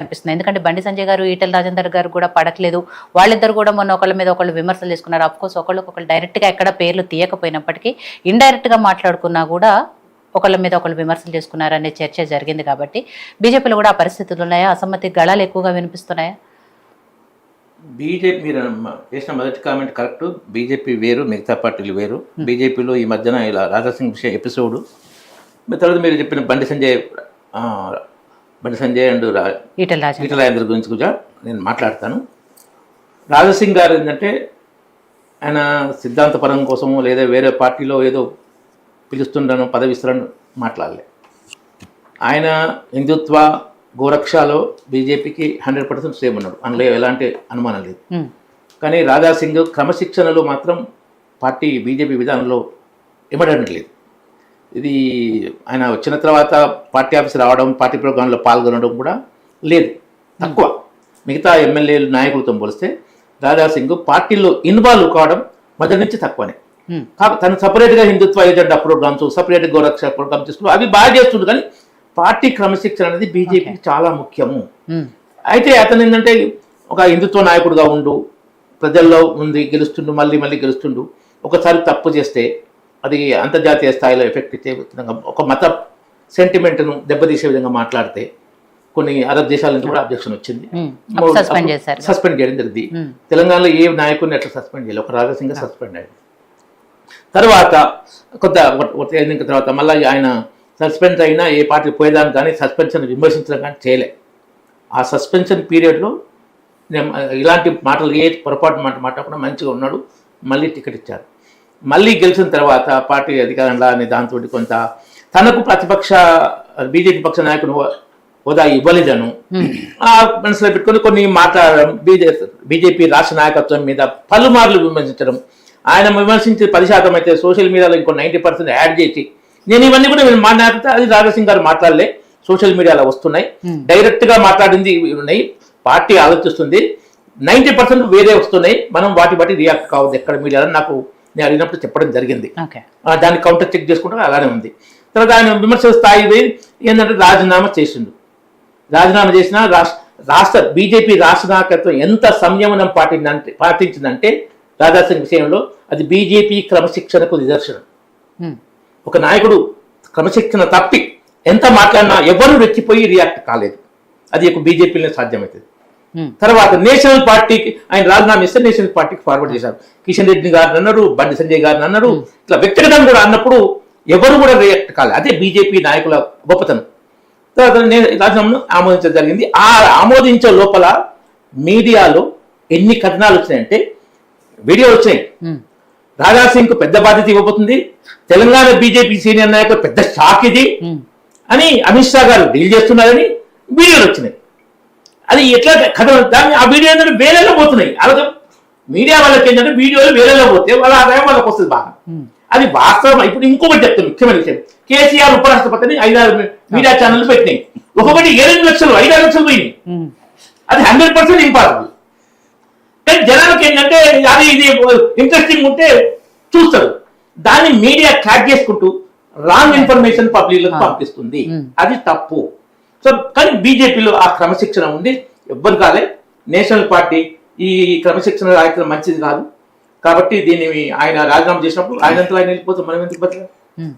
అనిపిస్తుంది. ఎందుకంటే బండి సంజయ్ గారు, ఈటెల రాజేందర్ గారు కూడా పడట్లేదు. వాళ్ళిద్దరు కూడా మొన్న ఒకళ్ళ మీద ఒకళ్ళు విమర్శలు చేసుకున్నారు. అఫ్కోర్స్ ఒకళ్ళకొకళ్ళు డైరెక్ట్గా ఎక్కడ పేర్లు తీయకపోయినప్పటికీ ఇండైరెక్ట్గా మాట్లాడుకున్నా కూడా ఒకళ్ళ మీద ఒకళ్ళు విమర్శలు చేసుకున్నారనే చర్చ జరిగింది. కాబట్టి బీజేపీలో కూడా ఆ పరిస్థితులు ఉన్నాయా? అసమ్మతి గళాలు ఎక్కువగా వినిపిస్తున్నాయా? బీజేపీ మీరు చేసిన మొదటి కామెంట్ కరెక్ట్. బీజేపీ వేరు, మిగతా పార్టీలు వేరు. బీజేపీలో ఈ మధ్యన ఇలా రాజాసింగ్ విషయం ఎపిసోడ్, తర్వాత మీరు చెప్పిన బండి సంజయ్ అండ్ ఈటెల రాజేందర్ గురించి కూడా నేను మాట్లాడతాను. రాజాసింగ్ గారు ఏంటంటే ఆయన సిద్ధాంతపరం కోసము లేదా వేరే పార్టీలో ఏదో పిలుస్తుండను పదవిస్తున్నాను మాట్లాడలే. ఆయన హిందుత్వ గోరక్షలో బీజేపీకి 100% సేమ్ ఉన్నాడు, అందులో ఎలాంటి అనుమానం లేదు. కానీ రాజాసింగ్ క్రమశిక్షణలో మాత్రం పార్టీ బీజేపీ విధానంలో ఇమడడం లేదు. ఇది ఆయన వచ్చిన తర్వాత పార్టీ ఆఫీస్ రావడం, పార్టీ ప్రోగ్రాంలో పాల్గొనడం కూడా లేదు, తక్కువ. మిగతా ఎమ్మెల్యేలు నాయకులతో పోలిస్తే రాజాసింగ్ పార్టీలో ఇన్వాల్వ్ కావడం మొదటి నుంచి తక్కువనే. తను సపరేట్గా హిందుత్వ ఏజెండా ప్రోగ్రామ్స్, సపరేట్గా గోరక్ష ప్రోగ్రామ్స్ తీసుకుని అవి బాగా చేస్తుంది. కానీ పార్టీ క్రమశిక్షణ అనేది బీజేపీకి చాలా ముఖ్యము. అయితే అతను ఏంటంటే ఒక హిందుత్వ నాయకుడుగా ఉండు, ప్రజల్లో ఉంది, గెలుస్తుండు, మళ్ళీ గెలుస్తుండు. ఒకసారి తప్పు చేస్తే అది అంతర్జాతీయ స్థాయిలో ఎఫెక్ట్ ఇచ్చే విధంగా, ఒక మత సెంటిమెంట్ను దెబ్బతీసే విధంగా మాట్లాడితే కొన్ని అరబ్ దేశాల నుంచి కూడా అబ్జెక్షన్ వచ్చింది, సస్పెండ్ చేయడం జరిగింది. తెలంగాణలో ఏ నాయకుడిని ఎట్లా సస్పెండ్ చేయాలి, ఒక రాజాసింగ్ సస్పెండ్ అయ్యింది. తర్వాత ఎన్నిక తర్వాత మళ్ళీ ఆయన సస్పెండ్ అయినా ఏ పార్టీ పోయేదాన్ని కానీ సస్పెన్షన్ విమర్శించడం కానీ చేయలే. ఆ సస్పెన్షన్ పీరియడ్లో ఇలాంటి మాటలు ఏ పొరపాటు మాట్లాడకుండా మంచిగా ఉన్నాడు. మళ్ళీ టికెట్ ఇచ్చారు. మళ్ళీ గెలిచిన తర్వాత పార్టీ అధికారంలో అనే దాంతో కొంత తనకు బీజేపీ పక్ష నాయకుడు హోదా ఇవ్వలేదను ఆ మనసులో పెట్టుకొని కొన్ని మాట్లాడడం, బీజేపీ రాష్ట్ర నాయకత్వం మీద పలుమార్లు విమర్శించడం. ఆయన విమర్శించి 10% అయితే సోషల్ మీడియాలో ఇంకో 90% యాడ్ చేసి, నేను ఇవన్నీ కూడా మాట్లాడితే అది రాజాసింగ్ గారు మాట్లాడలే, సోషల్ మీడియాలో వస్తున్నాయి, డైరెక్ట్గా మాట్లాడింది ఉన్నాయి, పార్టీ ఆలోచిస్తుంది, 90% వేరే వస్తున్నాయి, మనం వాటి రియాక్ట్ కావద్దు ఎక్కడ మీడియాలో నాకు నేను అడిగినప్పుడు చెప్పడం జరిగింది. దాన్ని కౌంటర్ చెక్ చేసుకుంటే అలానే ఉంది. తర్వాత ఆయన విమర్శ స్థాయి ఏంటంటే రాజీనామా చేసిండు. రాజీనామా చేసిన రాష్ట్ర బీజేపీ రాష్ట్ర నాయకత్వం ఎంత సంయమనం పాటించిందంటే రాజాసింగ్ విషయంలో అది బీజేపీ క్రమశిక్షణకు నిదర్శనం. ఒక నాయకుడు క్రమశిక్షణ తప్పి ఎంత మాట్లాడినా ఎవరు రెచ్చిపోయి రియాక్ట్ కాలేదు, అది ఒక బీజేపీలోనే సాధ్యమవుతుంది. తర్వాత నేషనల్ పార్టీకి ఆయన రాజీనామా ఇస్తే నేషనల్ పార్టీకి ఫార్వర్డ్ చేశారు. కిషన్ రెడ్డి గారిని అన్నారు, బండి సంజయ్ గారిని అన్నారు, ఇట్లా వ్యక్తిగతంగా కూడా అన్నప్పుడు ఎవరు కూడా రియాక్ట్ కాలేదు. అదే బీజేపీ నాయకుల గొప్పతనం. తర్వాత రాజీనామాను ఆమోదించడం జరిగింది. ఆ ఆమోదించే లోపల మీడియాలో ఎన్ని కథనాలు వచ్చినాయంటే, వీడియోలు వచ్చినాయి. రాజాసింగ్ పెద్ద బాధ్యత ఇవ్వబోతుంది, తెలంగాణ బీజేపీ సీనియర్ నాయకులు పెద్ద షాక్ ఇది అని అమిత్ షా గారు డీల్ చేస్తున్నారని వీడియోలు వచ్చినాయి. అది ఎట్లా కథ, దాన్ని ఆ వీడియో ఏంటంటే వేలల్లో పోతున్నాయి. అలాగే మీడియా వాళ్ళకి ఏంటంటే వీడియోలు వేలల్లో పోతే వాళ్ళ ఆదాయం వాళ్ళకి వస్తుంది బాగా. అది వాస్తవం. ఇప్పుడు ఇంకొకటి చెప్తాను, ముఖ్యమైన విషయం. కేసీఆర్ ఉపరాష్ట్రపతిని 5-6 మీడియా ఛానల్ పెట్టినాయి. ఒక్కొక్కటి 7 లక్షలు 5-6 లక్షలు పోయినాయి. అది 100% ఇంపాసిబుల్. కానీ జనానికి ఏంటంటే అది ఇది ఇంట్రెస్టింగ్ ఉంటే చూస్తారు. దాన్ని మీడియా క్యాచ్ చేసుకుంటూ రాంగ్ ఇన్ఫర్మేషన్ పబ్లిక్ పంపిస్తుంది, అది తప్పు. సో కానీ బీజేపీలో ఆ క్రమశిక్షణ ఉంది, ఎవ్వరు కాలే. నేషనల్ పార్టీ ఈ క్రమశిక్షణ రాయడం మంచిది కాదు. కాబట్టి దీన్ని ఆయన రాజీనామా చేసినప్పుడు ఆయనంతా ఆయన వెళ్ళిపోతే మనం ఎందుకు బతకాలి,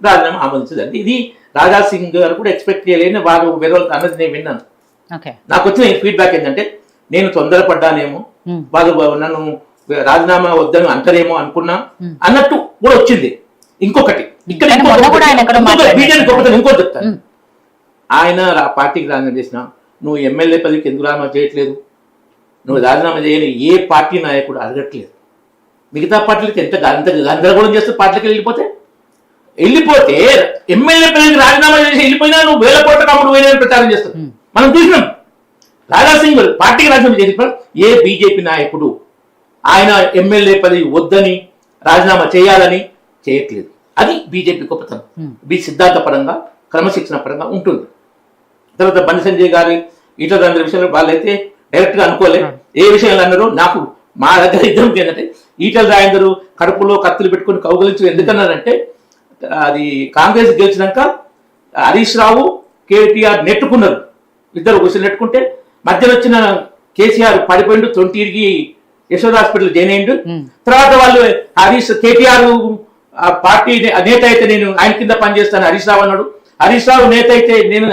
రాజీనామా ఆమోదించదండి. ఇది రాజాసింగ్ గారు కూడా ఎక్స్పెక్ట్ చేయలేని వారు వేరే వాళ్ళకి అన్నది నేను విన్నాను. నాకు వచ్చిన ఫీడ్బ్యాక్ ఏంటంటే నేను తొందరపడ్డానేమో, వాళ్ళు నన్ను రాజీనామా వద్దని అంటారేమో అనుకున్నా అన్నట్టు కూడా వచ్చింది. ఇంకొకటి ఇక్కడ బీజేపీ గొప్పతనం ఇంకోటి చెప్తాను. ఆయన పార్టీకి రాజీనామా చేసిన, నువ్వు ఎమ్మెల్యే పదవికి ఎందుకు రాజీనామా చేయట్లేదు, నువ్వు రాజీనామా చేయని ఏ పార్టీ నాయకుడు అడగట్లేదు. మిగతా పార్టీలకి ఎంత గందరగోళం చేస్తే పార్టీకి వెళ్ళిపోతే ఎమ్మెల్యే పదవికి రాజీనామా చేసి వెళ్ళిపోయినా నువ్వు 1000 కోట్ల కమ్ముడు పోయినా ప్రచారం చేస్తావు. మనం చూసినాం. రాజాసింగ్ పార్టీకి రాజీనామా చేసిన ఏ బీజేపీ నాయకుడు ఆయన ఎమ్మెల్యే పదవి వద్దని రాజీనామా చేయాలని చేయట్లేదు. అది బీజేపీ గొప్పతనం. సిద్ధాంత పరంగా క్రమశిక్షణ పరంగా ఉంటుంది. తర్వాత బండి సంజయ్ గారి ఈటల రాజేందర్ విషయంలో వాళ్ళైతే డైరెక్ట్గా అనుకోలే. ఏ విషయంలో అన్నారు, నాకు మా దగ్గర ఇద్దరు ఏంటంటే ఈటల రాజేందర్ కడుపులో కత్తులు పెట్టుకుని కౌగలించు ఎందుకన్నారంటే, అది కాంగ్రెస్ గెలిచినాక హరీష్ రావు కేటీఆర్ నెట్టుకున్నారు, ఇద్దరు క్వశ్చన్ నెట్టుకుంటే మధ్యలో వచ్చిన కేసీఆర్ పడిపోయిండు, తొంటికి యశోద హాస్పిటల్ జాయిన్ అయ్యిండు. తర్వాత వాళ్ళు కేటీఆర్ ఆ పార్టీ నేత అయితే నేను ఆయన కింద పనిచేస్తాను హరీష్ రావు అన్నాడు. హరీష్ రావు నేత అయితే నేను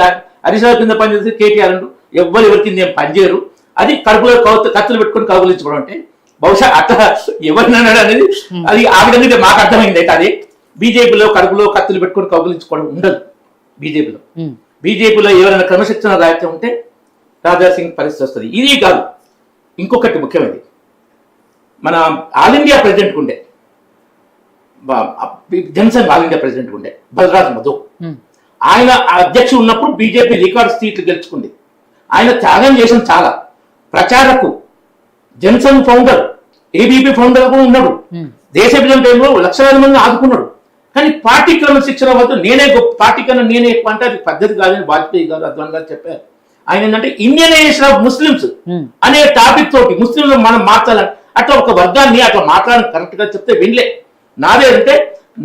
హరీష్ రావు కింద పనిచేస్తే కేటీఆర్ అన్నాడు. ఎవరి కింద ఏం పనిచేయరు. అది కడుపులో కత్తులు పెట్టుకొని కౌగులించుకోవడం అంటే బహుశా అట్లా ఎవరిని అన్నాడు అనేది అది ఆ విధంగా మాకు అర్థమైంది. అయితే అది బీజేపీలో కడుపులో కత్తులు పెట్టుకొని కౌగులించుకోవడం ఉండదు. బీజేపీలో ఎవరైనా క్రమశిక్షణ రాహిత్యం ఉంటే రాజాసింగ్ పరిస్థితి వస్తుంది. ఇది కాదు, ఇంకొకటి ముఖ్యమైనది, మన ఆల్ ఇండియా ప్రెసిడెంట్ ఉండే జనసంఘ్ ఆల్ ఇండియా ప్రెసిడెంట్ ఉండే బలరాజ్ మధు, ఆయన అధ్యక్షుడు ఉన్నప్పుడు బీజేపీ రికార్డ్ సీట్లు గెలుచుకుంది. ఆయన త్యాగం చేసిన చాలా ప్రచారకు, జనసంఘ్ ఫౌండర్, ఏబీపీ ఫౌండర్ కూడా ఉన్నాడు. దేశ విభజన టైంలో లక్షలాది మంది ఆదుకున్నాడు. కానీ పార్టీ క్రమశిక్షణ వద్ద నేనే గొప్ప, పార్టీ కన్నా నేనే ఎక్కువ అంటే అది పద్ధతి కాదని వాజ్పేయి గారు అద్వాన్ గారు చెప్పారు. ఆయన ఏంటంటే ఇండియనైజేషన్ ఆఫ్ ముస్లిమ్స్ అనే టాపిక్ తోటి ముస్లింలు మనం మార్చాలని అట్లా ఒక వర్గాన్ని అట్లా మాట్లాడడం కరెక్ట్ గా చెప్తే వినలే. నాదే అంటే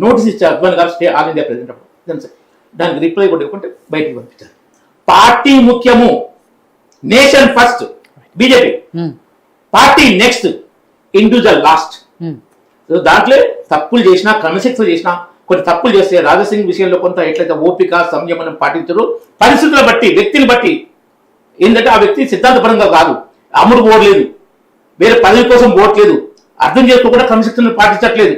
నోటీస్ ఇచ్చారు అద్వాన్ గారు స్టే ఆల్ ఇండియా ప్రెసిడెంట్ అప్పుడు. దానికి రిప్లై కూడా ఇవ్వకుంటే బయటికి పంపించారు. పార్టీ ముఖ్యము, nation first BJP, party next, individual last. దాంట్లో తప్పులు చేసినా క్రమశిక్షణ చేసినా, కొన్ని తప్పులు చేస్తే రాజాసింగ్ విషయంలో కొంత ఎట్లయితే ఓపిక సంయమనం పాటించరు, పరిస్థితుల బట్టి వ్యక్తిని బట్టి ఏంటంటే ఆ వ్యక్తి సిద్ధాంతపరంగా కాదు, అమ్ముడు పోవట్లేదు, వేరే పదవి కోసం పోవట్లేదు, అర్థం చేస్తూ కూడా క్రమశిక్షణ పాటించట్లేదు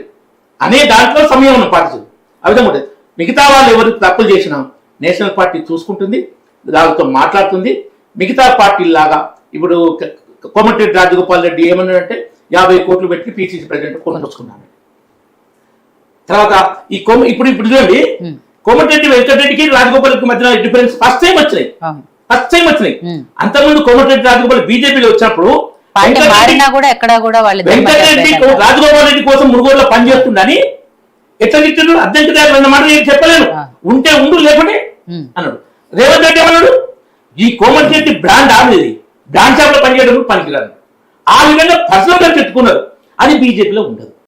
అనే దాంట్లో సంయమనం పాటించదు. ఆ విధంగా ఉంటుంది. మిగతా వాళ్ళు ఎవరు తప్పులు చేసినా నేషనల్ పార్టీ చూసుకుంటుంది, వాళ్ళతో మాట్లాడుతుంది. మిగతా పార్టీలాగా ఇప్పుడు కోమటిరెడ్డి రాజగోపాల్ రెడ్డి ఏమన్నాడంటే 50 కోట్లు పెట్టి పిసిసి ప్రెసిడెంట్ కొనుక్కొచ్చుకున్నాను. తర్వాత ఈ ఇప్పుడు చూడండి, కోమటిరెడ్డి వెంకటరెడ్డికి రాజగోపాల్ రెడ్డికి మధ్య డిఫరెన్స్ ఫస్ట్ టైం వచ్చినాయి. అంతకుముందు కోమటిరెడ్డి రాజగోపాల్ బీజేపీలో వచ్చినప్పుడు వెంకటరెడ్డి రాజగోపాల్ రెడ్డి కోసం మునుగోడులో పనిచేస్తుందని ఎట్లా తిట్టాడు, అర్థం మాట నేను చెప్పలేను, ఉంటే ఉండు లేకుంటే అన్నాడు. రేవంత్ రెడ్డి ఏమన్నాడు, ఈ కోమటిరెడ్డి బ్రాండ్ ఆడేది, బ్రాండ్ షాప్ లో పనిచేయడం పనికిరాదు. ఆ విధంగా పర్సనల్ గా పెట్టుకున్నారు. అది బీజేపీలో ఉండదు.